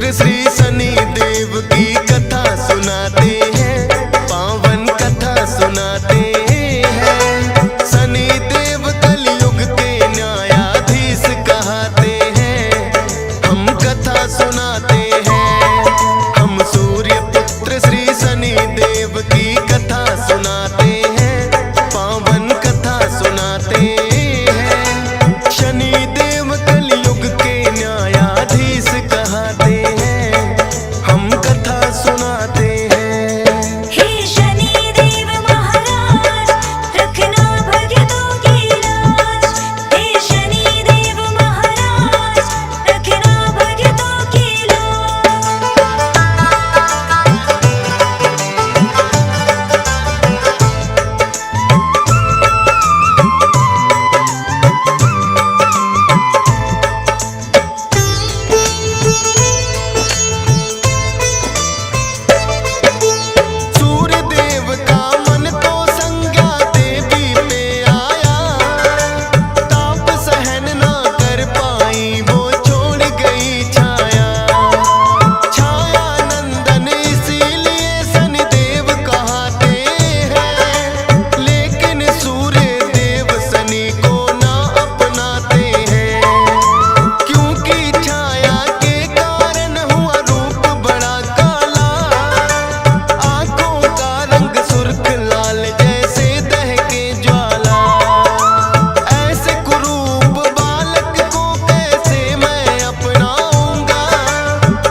पुत्र श्री शनि देव की कथा सुनाते हैं, पावन कथा सुनाते हैं। शनि देव कलयुग के न्यायाधीश कहते हैं, हम कथा सुनाते हैं। हम सूर्य पुत्र श्री शनि देव की कथा सुनाते हैं, पावन कथा सुनाते हैं। शनि देव कलयुग के न्यायाधीश कहते हैं, हम कथा सुनाते हैं। हे शनि देव महाराज, रखना भक्तों की लाज। हे शनि देव महाराज, रखना भक्तों की सूर्य देव का मन तो संज्ञा देवी पे आया, ताप सहन ना कर पाई वो छोड़ गई छाया। छाया नंदन इसीलिए शनि देव कहते हैं, लेकिन सूर्य देव शनि को ना अपनाते हैं। क्योंकि छाया के कारण हुआ रूप बड़ा काला, आंखों का रंग सुर्ख लाल जैसे दहके ज्वाला। ऐसे कुरूप बालक को कैसे मैं अपनाऊंगा,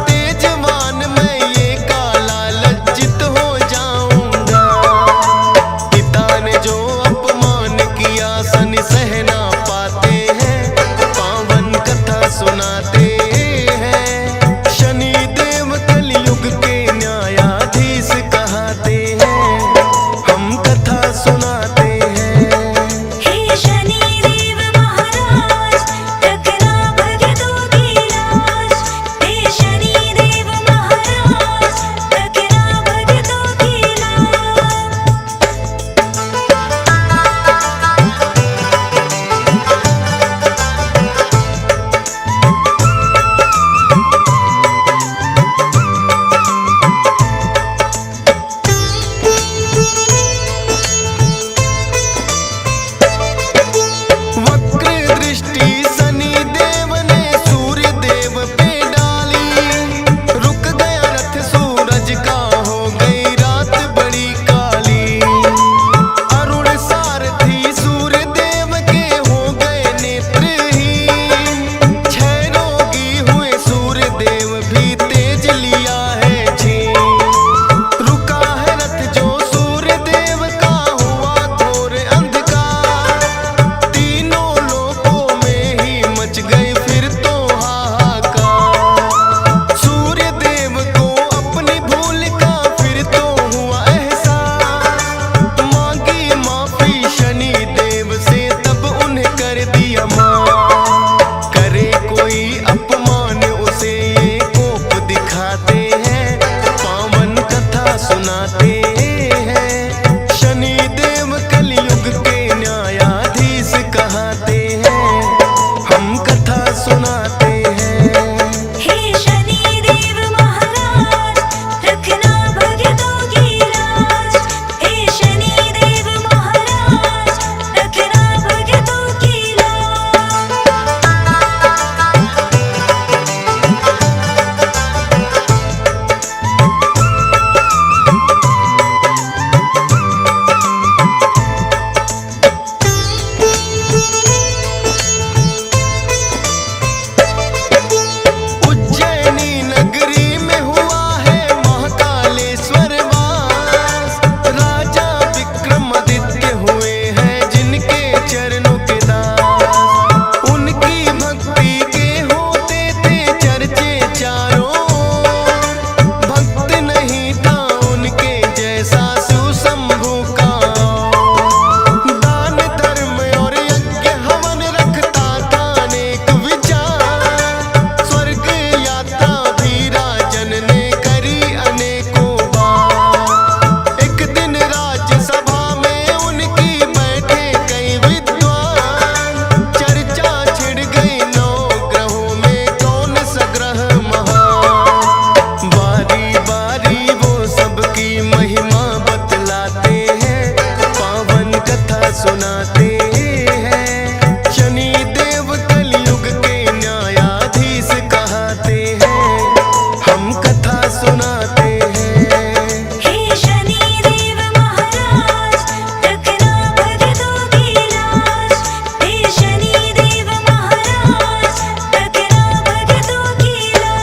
तेजमान मैं ये काला लज्जित हो जाऊंगा। पिता ने जो अपमान किया शनि सह ना पाते हैं, पावन कथा सुनाते हैं। शनि देव कलयुग के न्यायाधीश कहते हैं, हम कथा सुनाते हैं। हे शनि देव महाराज, रखना भक्तों की लाज। हे शनि देव महाराज, रखना भक्तों की लाज। सुनाते हैं। शनि देव कलयुग के न्यायाधीश कहते हैं, हम कथा सुनाते हैं। हे शनि देव महाराज रखना भक्तों की लाज। हे शनि देव महाराज रखना भक्तों की लाज।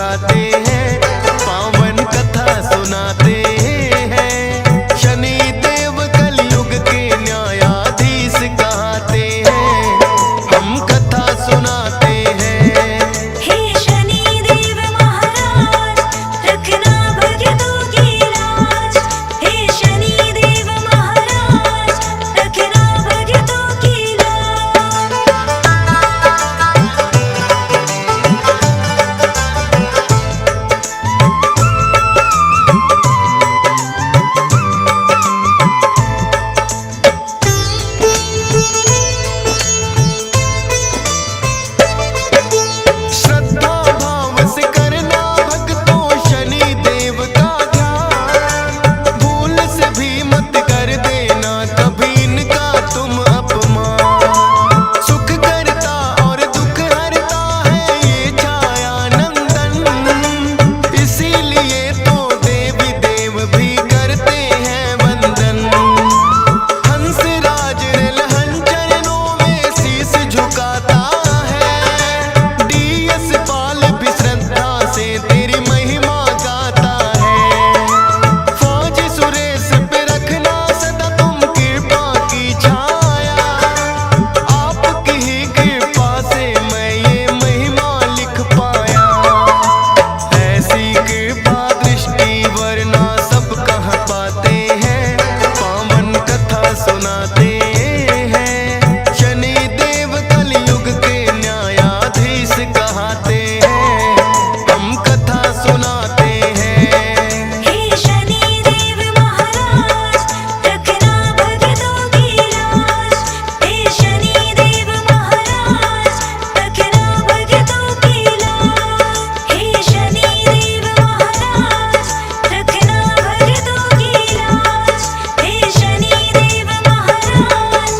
झुकाते हैं, पावन कथा सुनाते हैं। शनि देव कलयुग के न्यायाधीश कहते हैं, हम कथा सुनाते हैं। हे शनि देव महाराज, रखना भक्तों की लाज। हे शनि देव महाराज, रखना भक्तों की लाज। श्रद्धा भाव से करना भक्तों शनि देव का ध्यान, भूल से भी मत कर देना कभी इनका तुम अपमान। सुख करता और दुख हरता है ये छाया नंदन, इसीलिए तो देवी देव भी करते हैं वंदन। हंसराज रिलहन चरणों में शीश झुकाता है, डीएस पाल भी श्रद्धा से तेरी महिमा गाता है। फौज सुरेश पे रखना सदा तुम कृपा की छाया, आपकी ही कृपा से मैं ये महिमा लिख पाया। ऐसी कृपा दृष्टि वरना सब कहाँ पाते हैं, पावन कथा सुनाते हैं। शनि देव कलयुग के न्यायाधीश कहते हैं, हम कथा सुनाते हैं। हे शनि देव महाराज, रखना भक्तों की लाज। हे शनि देव महाराज, रखना भक्तों की लाज। हे शनि देव महाराज, रखना भक्तों की लाज। हे शनि देव महाराज,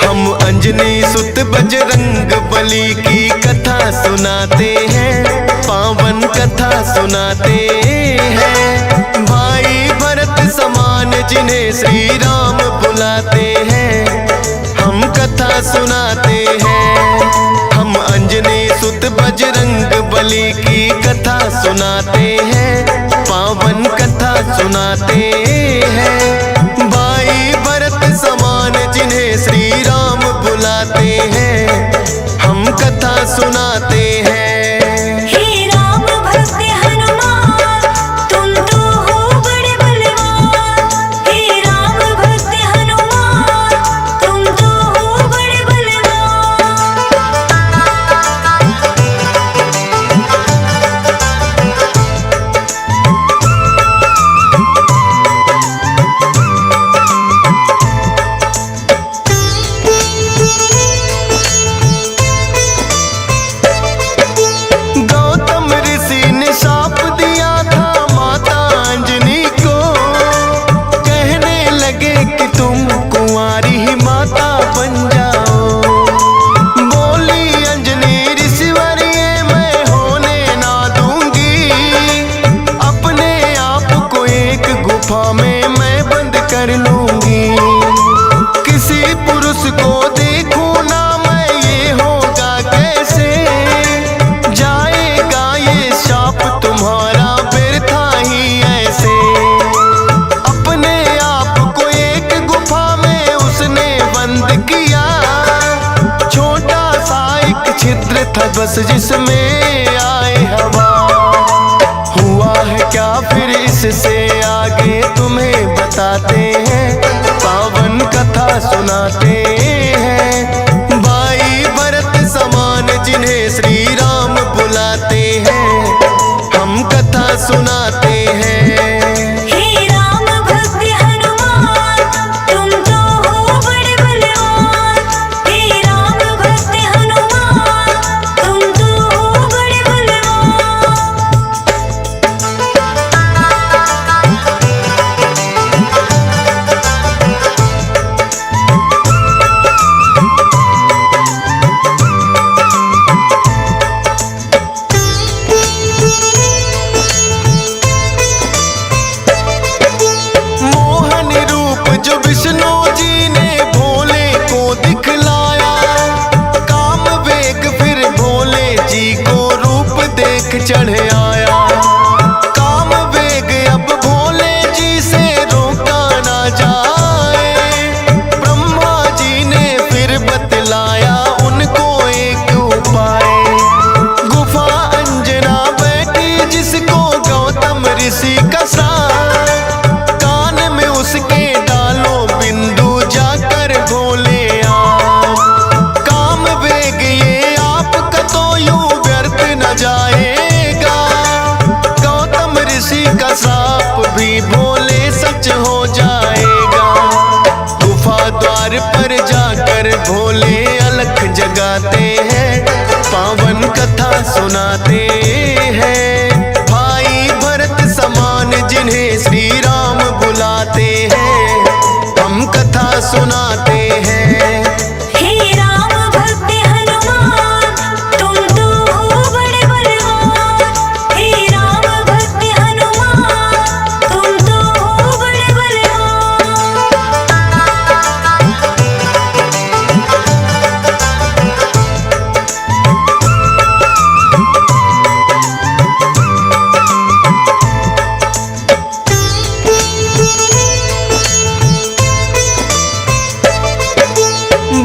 हम अंजनी सुत बजरंग बली की कथा सुनाते हैं, पावन कथा सुनाते हैं। भाई भरत समान जिन्हें श्री राम बुलाते हैं, हम कथा सुनाते हैं। हम अंजनी सुत बजरंग बली की कथा सुनाते हैं, पावन कथा सुनाते हैं। भाई भरत समान जिन्हें श्री राम बुलाते हैं, हम कथा सुनाते हैं। हे राम भक्त हनुमान, तुम तो हो बड़े बलवान। हे राम भक्त हनुमान, तुम तो हो बड़े बलवान। गौतम ऋषि ने शाप दिया था माता अंजनी को, कहने लगे कि तुम कुंवारी ही माता बन जाओ। बोली अंजनी ऋषिवर्य मैं होने ना दूंगी, अपने आप को एक गुफा में मैं बंद कर लूंगी। किसी पुरुष को देखूं ना मैं ये होगा कैसे, जाएगा ये शाप तुम्हारा व्यर्था ही ऐसे। अपने आप को एक गुफा में उसने बंद किया, छोटा सा एक छिद्र था बस जिसमें आए हवा। हुआ है क्या फिर इससे आगे तुम्हें बताते हैं, पावन कथा सुनाते हैं। भाई भरत समान जिन्हें श्री राम बुलाते हैं, हम कथा सुनाते हैं। हे राम भक्त हनुमान, तुम तो हो बड़े बलवान। हे राम भक्त हनुमान, तुम तो हो बड़े बलवान। पर जाकर भोले अलख जगाते हैं, पावन कथा सुनाते हैं। भाई भरत समान जिन्हें श्री राम बुलाते हैं, हम कथा सुनाते हैं। हे राम भक्त हनुमान, तुम तो हो बड़े बलवान। हे राम भक्त हनुमान, तुम तो हो बड़े बलवान।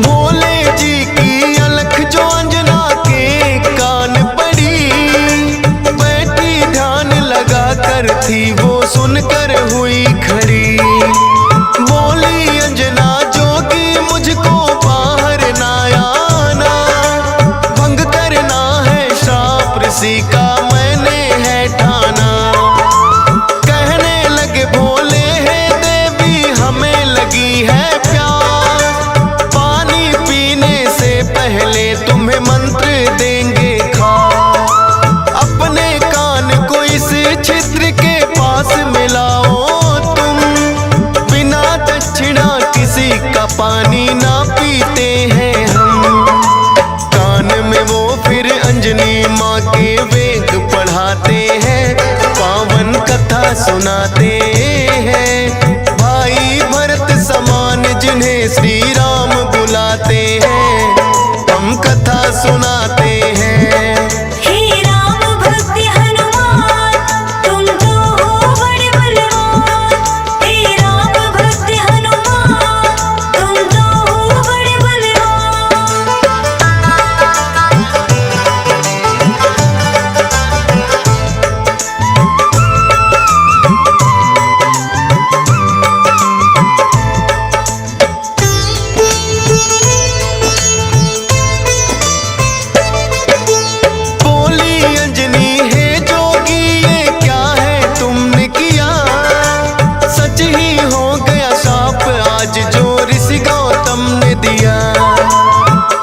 भोले जी की अलख जो अंजना के कान पड़ी, बैठी ध्यान लगा कर थी वो सुनकर हुई खड़ी। बोली अंजना जोगी मुझको बाहर ना आना, भंग करना है श्राप ऋषि का मैंने है ठाना। कहने लगे भोले है देवी हमें लगी है प्यास, पानी पीने से पहले तुम्हें मंत्र देंगे खास। अपने कान को इस छिद्र के पास मिलाओ तुम, बिना दक्षिणा किसी का पानी ना पीते हैं हम। कान में वो फिर अंजनी माँ के वेद पढ़ाते हैं, पावन कथा सुनाते हैं। भाई भरत समान जिन्हें श्री राम बुलाते हैं, हम कथा सुनाते हैं। हे राम भक्त हनुमान, तुम तो हो बड़े बलवान। हे राम भक्त हनुमान, तुम तो हो बड़े बलवान। बोली अंजनी है जोगी ये क्या है तुमने किया, सच ही हो गया शाप आज जो ऋषि गौतम ने दिया।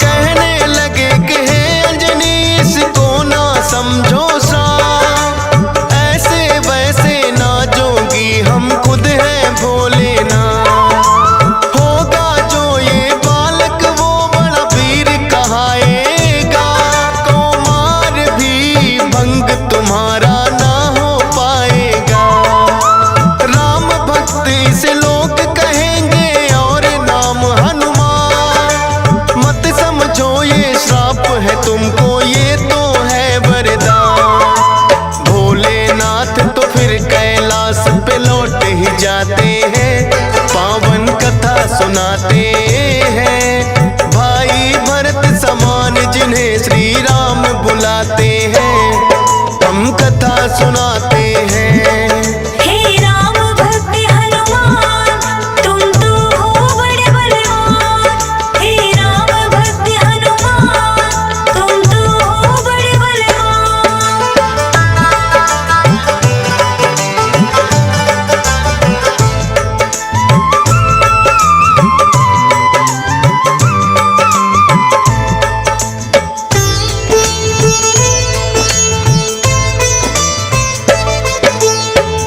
कहने लगे कि हे अंजनी इसको ना समझो श्राप, ऐसे वैसे ना जोगी हम खुद हैं भोले ना। होगा जो ये बालक वो बड़ा वीर कहाएगा, कुमार भी भंग तुम्हारा ना हो पाएगा। राम भक्त इसे लोग कहेंगे और नाम हनुमान, मत समझो ये श्राप है तुमको ये तो है वरदान। भोलेनाथ तो फिर कैलाश पे लौट ही जाते हैं, पावन कथा सुनाते हैं। भाई भरत समान जिन्हें श्री राम बुलाते हैं, हम कथा सुनाते हैं। हे राम भक्त हनुमान, तुम तो हो बड़े बलवान। हे राम भक्त हनुमान, तुम तो हो बड़े बलवान।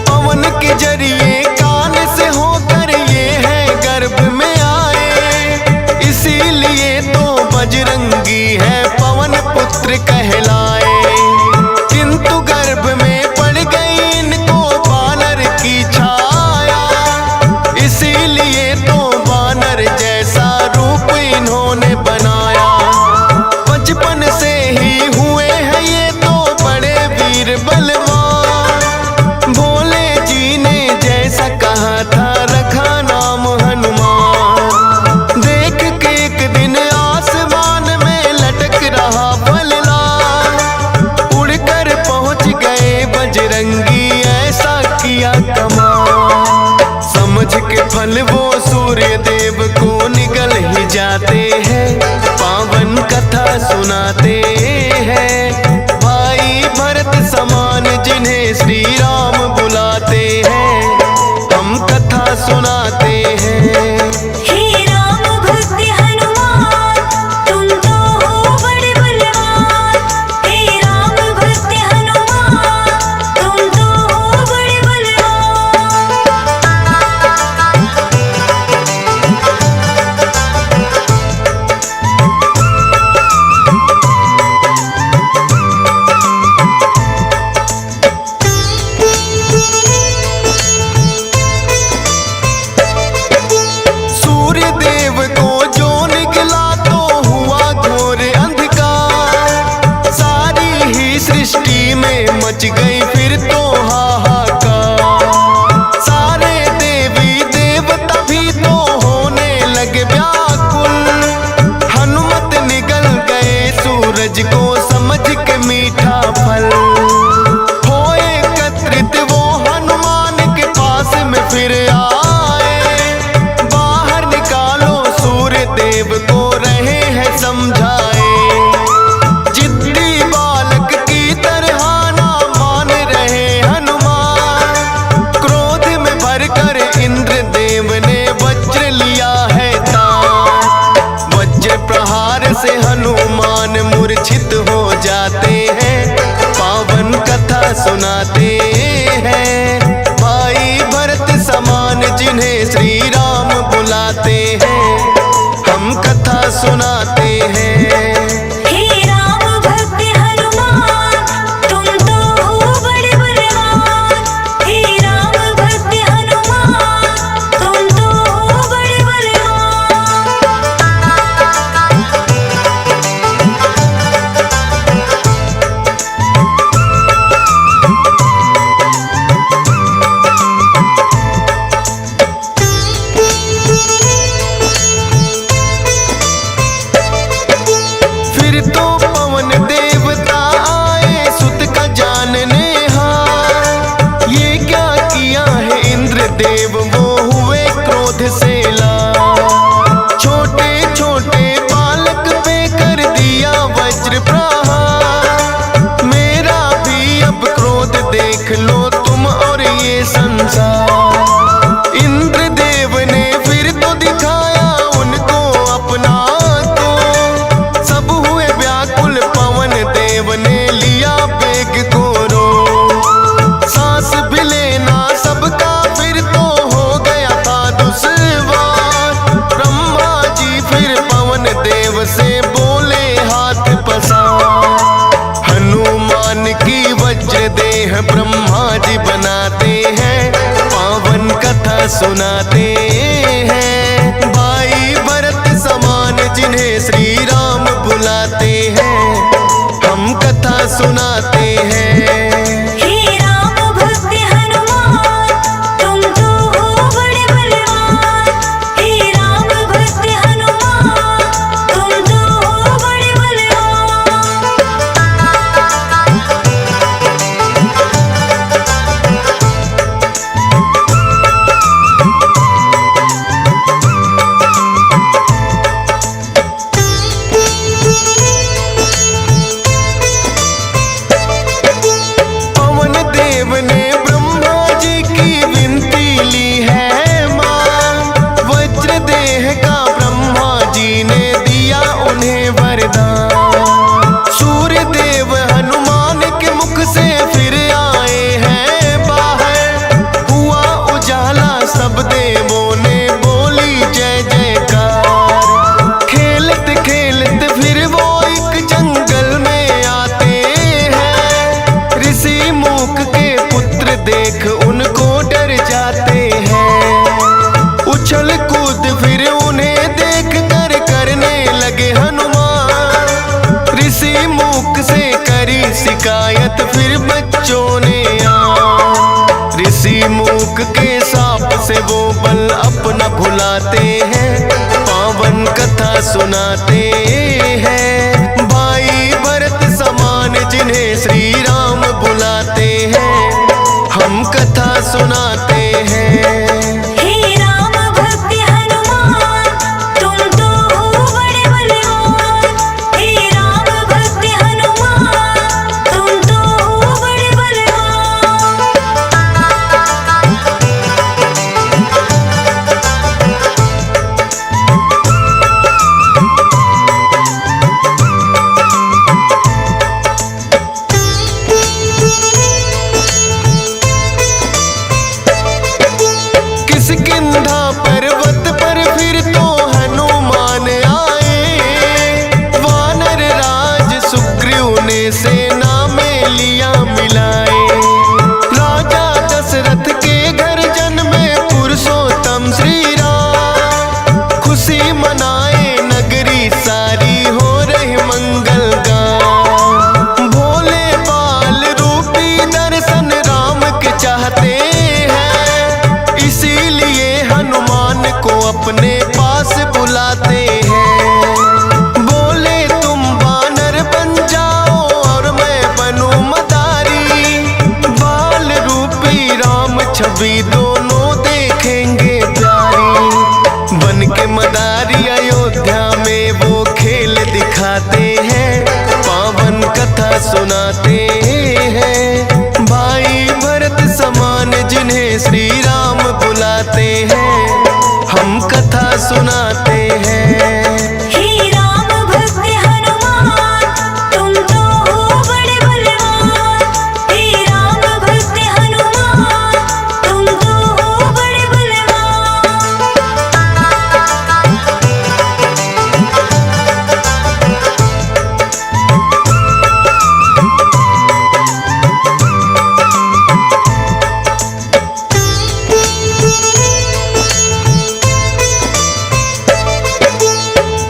पवन के जरिए कान से होकर ये है गर्भ में आए, इसीलिए तो बजरंगी है पवन पुत्र कहलाए। किंतु गर्भ में पड़ गई इनको बानर की छाया, इसीलिए तो बानर जैसा रूप इन्होंने बनाया। बचपन से ही हुए हैं ये तो बड़े वीर बलवान, भोले जी ने जैसा कहा था रखा नाम हनुमान। देख के एक दिन आसमान में लटक रहा फलदार, उड़कर पहुंच गए बजरंगी ऐसा किया कमाल। समझ के फल वो सूर्य देव को निगल ही जाते हैं, पावन कथा सुनाते हैं। भाई भरत समान जिन्हें श्री राम बुलाते हैं, हम कथा सुनाते हैं। हे राम भक्त इंद्रदेव को रहे हैं समझाए। जिद्दी बालक की तरह ना मान रहे हनुमान, क्रोध में भरकर इंद्रदेव ने वज्र लिया है तान। वज्र प्रहार से हनुमान मूर्छित हो जाते हैं, पावन कथा सुनाते हैं। भाई भरत समान जिन्हें श्री राम बुलाते हैं, हम कथा सुनाते हैं। हे राम भक्त हनुमान, तुम तो हो बड़े बलवान। हे राम भक्त हनुमान, तुम तो हो बड़े बलवान। फिर तो पवन देवता आए सुत का जानने हार। ये क्या किया है इंद्रदेव, वो हुए क्रोध से लाल। छोटे छोटे बालक पे कर दिया वज्र प्रहार। मेरा भी अब क्रोध देख लो तुम और ये संसार। इंद्रदेव ने फिर तो दिखाया उनको अपना तो, सब हुए व्याकुल पवन देव ने लिया बेग को रो। सांस भी लेना सबका फिर तो हो गया था दुश्वार। ब्रह्मा जी फिर पवन देव से बोले हाथ पसार। हनुमान की वज्र देह ब्रह्मा जी बनाते हैं, पावन कथा सुनाते हैं। भाई भरत समान जिन्हें श्री राम बुलाते हैं, हम कथा सुनाते हैं। हे राम भक्त हनुमान, तुम तो हो बड़े बलवान। हे राम भक्त हनुमान, तुम तो हो बड़े बलवान। पवन देव ने ब्रह्मा जी की विनती ली है मान। वज्र देह का ब्रह्मा जी ने दिया उन्हें वरदान। सूर्य देव हनुमान के मुख से फिर आए हैं बाहर। हुआ उजाला सब देवों ने बोली जय जयकार। खेलत खेलत फिर वो एक जंगल में आते हैं। ऋषि मूक के पुत्र देख उनको डर जाते हैं। उछल कूद फिर उन्हें देख कर करने लगे हनुमान। ऋषि मूक से करी शिकायत फिर बच्चों ने आ। ऋषि मूक के साप से वो बल अपना भुलाते हैं, पावन कथा सुनाते हैं। भाई भरत समान जिन्हें श्री राम बुलाते हैं, हम कथा सुनाते हैं। हे राम भक्त हनुमान, तुम तो हो बड़े बलवान। हे राम भक्त हनुमान, तुम तो हो बड़े बलवान। किष्किंधा पर्वत पर फिर तो हनुमान आए। वानर राज सुग्रीव ने सेना में लिया मिलाए। राजा दशरथ के घर जन्मे पुरुषोत्तम श्री राम। खुशी मनाए नगरी सारी हो रही मंगल गान। भोले बाल रूपी दर्शन राम के चाहते हैं, इसीलिए हनुमान को अपने पास बुलाते हैं। बोले तुम वानर बन जाओ और सुनाते हैं। भाई भरत समान जिन्हें श्री राम बुलाते हैं, हम कथा सुनाते हैं। हे राम भक्त हनुमान तुम तो हो बड़े बलवान। हे राम भक्त हनुमान तुम तो हो बड़े बलवान।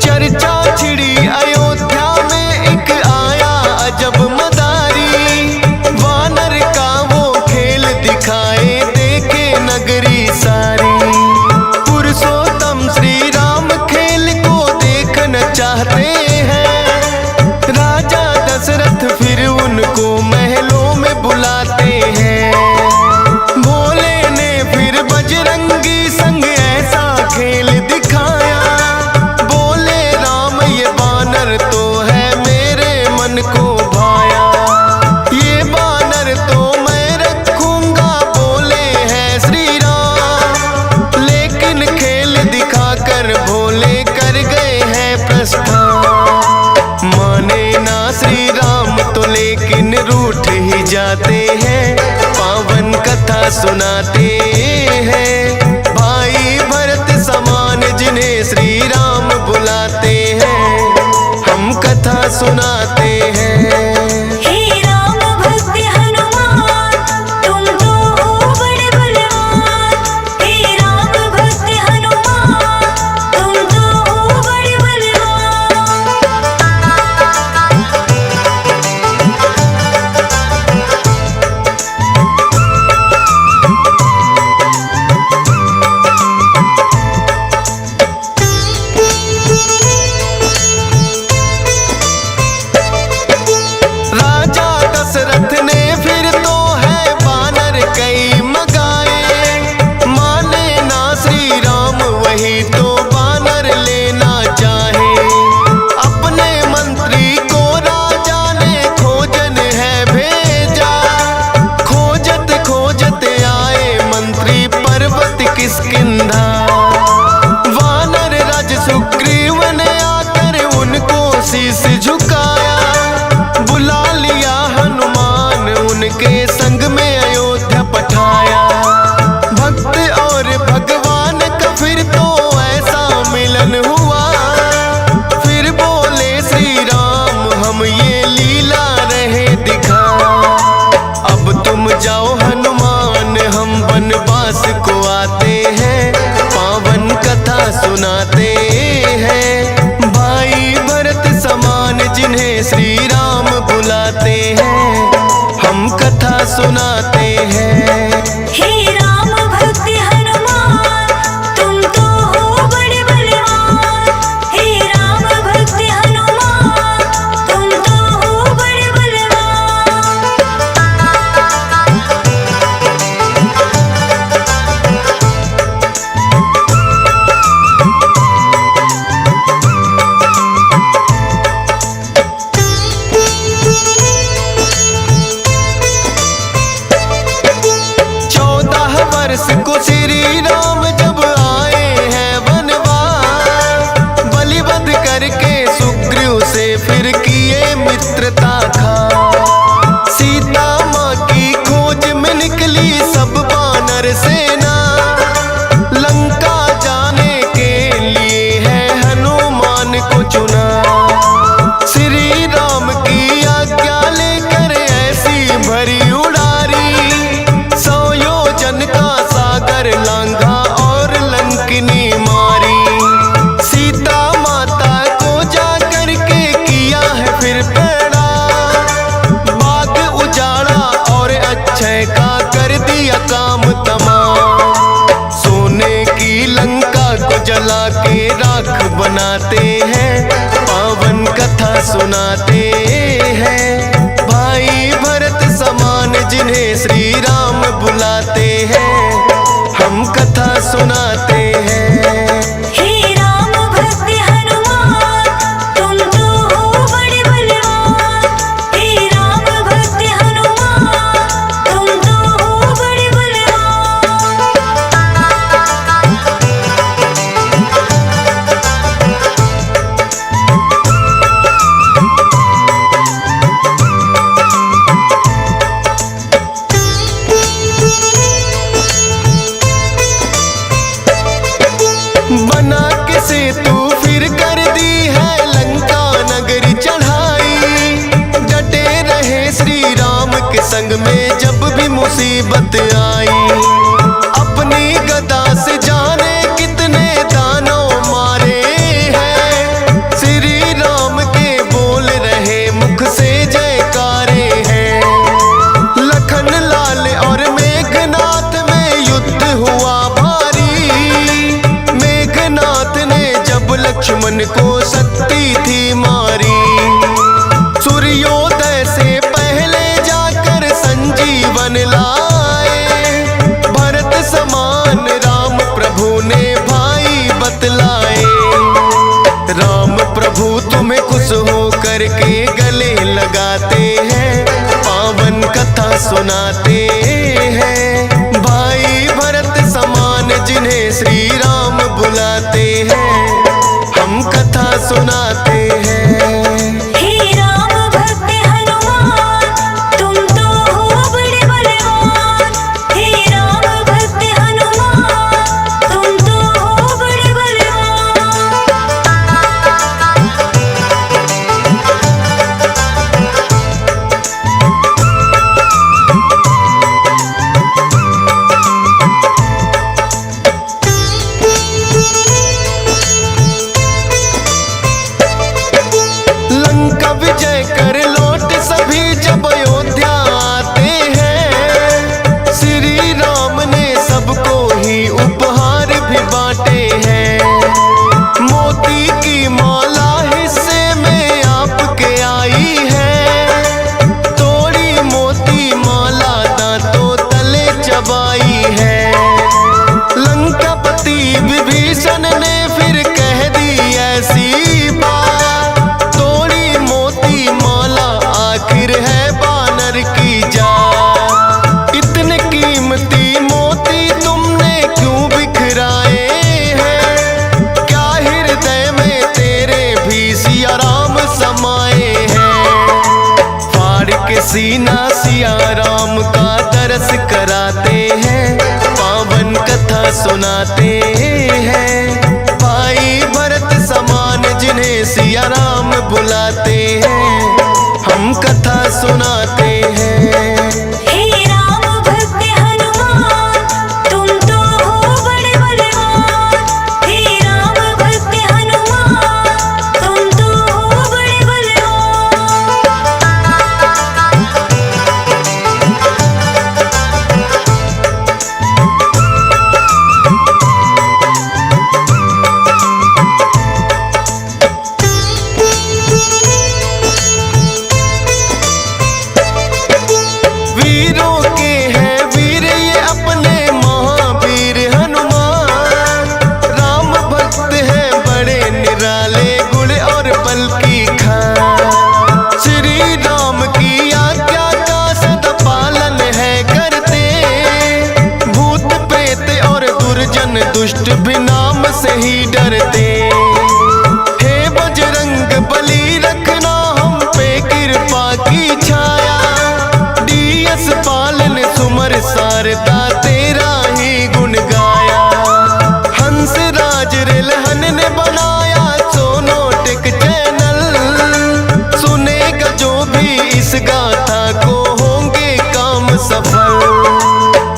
चर्चा छिड़ी अयोध्या में एक आया अजब मदारी। वानर का वो खेल दिखाए देखे नगरी सारी। पुरुषोत्तम श्री राम खेल को देखना चाहते हैं। राजा दशरथ फिर उनको महलों में बुलाते हैं। भोले ने फिर बजरंगी संग ऐसा खेल दिखाया। बोले राम ये बानर तो है मेरे मन को भाया। ये बानर तो मैं रखूंगा बोले हैं श्री राम। लेकिन खेल दिखाकर भोले कर गए हैं प्रस्थान। माने ना श्री राम तो लेकिन रूठ ही जाते हैं। पावन कथा सुनाते हैं। भाई भरत समान जिन्हें श्री राम बुलाते हैं, हम कथा सुनाते हैं। हे राम भक्त हनुमान तुम तो हो बड़े बलवान। हे राम भक्त हनुमान तुम तो हो बड़े बलवान। राजा दशरथ ने फिर तो है बानर कई मगाए। माने ना श्री राम वही तो बानर लेना चाहे। अपने मंत्री को राजा ने खोजन है भेजा। खोजत खोजत आए मंत्री पर्वत किष्किंधा। वानर राज सुग्रीव ने आकर उनको शीश झुकाया। बुला लिया हनुमान उनके संग में अयोध्या पठाया। भक्त और भगवान का फिर तो ऐसा मिलन हुआ। फिर बोले श्री राम हम ये लीला रहे दिखा। अब तुम जाओ हनुमान हम वनवास को आते हैं। पावन कथा सुनाते हैं। भाई भरत समान जिन्हें श्री राम बुलाते हैं, हम कथा सुनाते हैं। हे राम भक्त हनुमान तुम तो हो बड़े बलवान। हे राम भक्त हनुमान तुम तो हो बड़े बलवान। वर्ष को श्री राम जब आए हैं वनवास। बलिवध करके सुग्रीव से फिर किए मित्रता खा। सीता माँ की खोज में निकली सब बानर सेना। लंका जाने के लिए है हनुमान को चुना। श्री राम की आज्ञा लेकर ऐसी भरी उड़ारी। 100 योजन का सागर लांघा और लंकिनी मारी। सीता माता को जा करके किया है फिर पैड़ा। बाग उजाड़ा और अक्षय का कर दिया काम तमाम। सोने की लंका को जला के राख बनाते हैं। पावन कथा सुनाते हैं। भाई भरत समान जिन्हें श्री राम बुलाते हैं, हम कथा सुनाते हैं। हे राम भक्त हनुमान तुम तो हो बड़े बलवान। हे राम भक्त संग में जब भी मुसीबत आई, अपनी गदा से जाने कितने दानों मारे हैं। श्री राम के बोल रहे मुख से जयकारे हैं। लखन लाल और मेघनाथ में युद्ध हुआ भारी, मेघनाथ ने जब लक्ष्मण को शक्ति थी मारी। सूर्योदय से पहले जाकर संजीवन लाए, भरत समान राम प्रभु ने भाई बतलाए। राम प्रभु तुम्हें खुश हो करके गले लगाते हैं, पावन कथा सुनाते हैं। भाई भरत समान जिन्हें श्री राम बुलाते हैं, हम कथा सुनाते हैं। हे राम भक्त हनुमान, तुम तो हो बड़े बलवान। हे राम भक्त हनुमान, तुम तो हो बड़े बलवान। लंका विजय कर लौट सभी जब अयोध्या आते हैं, श्री राम ने सबको ही उपहार भी बांटे हैं। मोती की माला हिस्से में आपके आई है, तोड़ी मोती माला दांतों तले चबाई है। लंकापति विभीषण ने फिर कह दी ऐसी बात, तोड़ी मोती माला आखिर है बानर की जात। इतने कीमती मोती तुमने क्यों बिखराए हैं, क्या हृदय में तेरे भी सिया राम समाए हैं। फाड़ के सीना सिया राम का दरस कराते हैं, पावन कथा सुनाते हैं। भाई भरत समान जिन्हें सिया राम बुलाते हैं, हम कथा सुनाते हैं। हे राम भक्त हनुमान, तुम तो हो बड़े बलवान। हे राम भक्त हनुमान, तुम तो हो बड़े बलवान। वीरों के हैं वीर ये अपने महावीर हनुमान, राम भक्त हैं बड़े निराले गुण और बल की खान। श्री राम की आज्ञा का सदा पालन है करते, भूत प्रेत और दुर्जन दुष्ट भी नाम से ही डरते। हे बजरंग बली रखना हम पे कृपा की छाया, डीएस पालन सुमर सारदा तेरा ही गुण गाया। हंस राज रिलहन ने बनाया सोनोटिक चैनल, सुनेगा जो भी इस गाथा को होंगे काम सफल।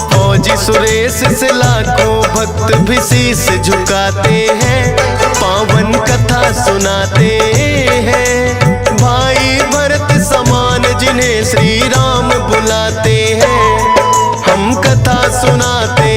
फौजी सुरेश से लाखों भक्त भी शीस झुकाते हैं, पावन कथा सुनाते हैं। भाई भरत समान जिन्हें श्री राम बुलाते हैं, हम कथा सुनाते